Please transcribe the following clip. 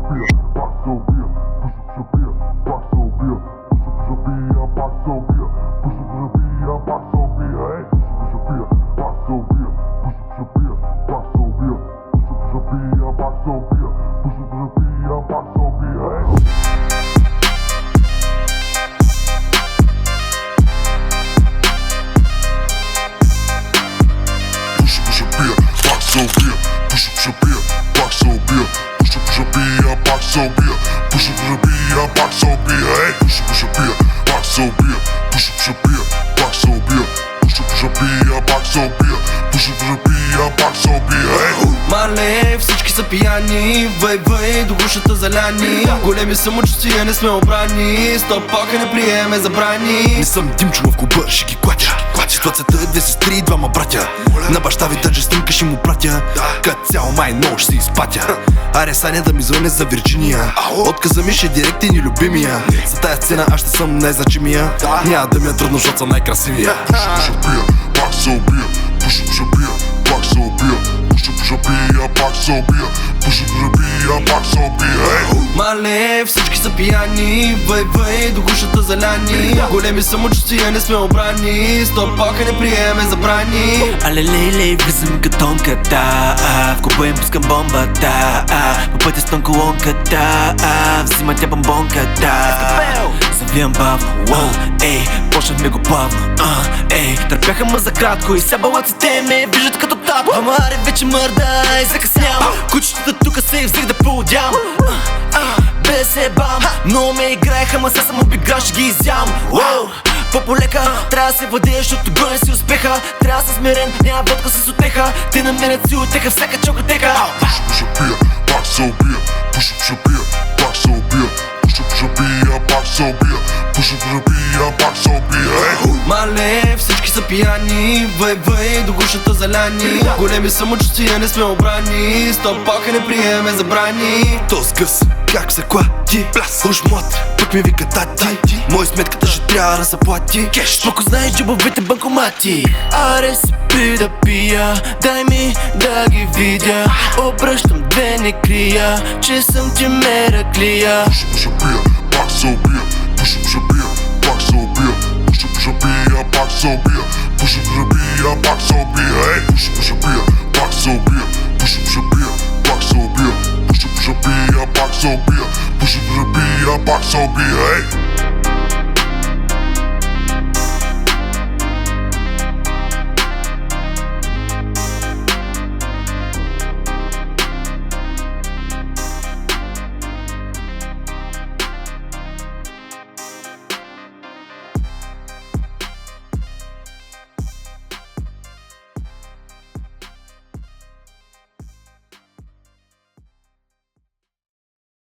бия, пак се убия, пуша бия, пак се убия, пуша бия, пак се убия, пуша бия, пак се убия, ей, пуша бия, пак се убия, пуша бия, пак се убия, пуша бия, пак се убия, пуша бия, пак се убия, ей. Пуша бия, пак се убия, пуша бия, пак се убия, пуша бия, пак се убия, пуша бия, пак се убия, ей, пуша бия, пак се убия, пуша бия, пак се убия, пуша бия, пак се убия, пуша бия, пак се убия, ей. Мале, всички са пияни, вей, до гушата заляни. Големи самочувствия, не сме обрани. Стоп, пока не приеме забрани. Не съм Димчо в клуба, ще ги клатя. Ситуацията е две сестри и двама братя. На баща ви даже снимка ще му пратя. Като цяло май много ще се изпатя. Аре Саня да ми звъне за Вирджиния. Отказа ми ще е директен и любимия. За тая сцена аз ще съм най-значимия. Няма да ми е трудно, защото съм най-красивия. Пуша бия, пак се убия, пуша бия, пак се убия, пуша бия, пак се убия, пуша бия, пак се убия, ей. Мале, всички са пияни, вей, до гушата заляни. Големи самочувствия, не сме обрани. Стоп, пока не приеме забрани. Але лей, влизам катонката, в клуба им пускам бомбата, по пътя с тон колонката, взима тя бомбонката. Завивам бавно, ей, почнахме го плавно, ей. Търпяха ма за кратко и сега балаците ме виждат като татко. Ама аре вече мърдай, закъснявам. Кучетата тука се взех да поудям, без ебам. Но ме играеха, ма сега съм обиграл, ще ги изям. По-полека, трябва да се владееш, защото гоня си успеха. Трябва да си смирен, няма водка с отеха. Те намерят си отеха, всяка чокотека. Пуша бия, пак се убия, пуша бия, пак се убия, пуша бия, пак се убия, пуша бия, пак се убия, ей. Мале, всички са пияни, вей, до гушата заляни. Големи самочувствия, не сме обрани. Стоп, пока не приеме забрани. То с гъс, как се клати, уж млад, пък ми вика тати. Мой сметката ще трябва да се плати. Споко знаеш джобовете банкомати. Аре спи да пия, дай ми да ги видя. Обръщам две, не крия, че съм ти мераклия. Пуша бия, пак се убия, пуша бия, пак се убия, пуша бия, пак се убия, пуша бия, пак се убия, ей. Пуша бия, пак се убия, пуша бия, пак се убия, пуша бия, пак се убия, пуша бия, пак се убия, ей.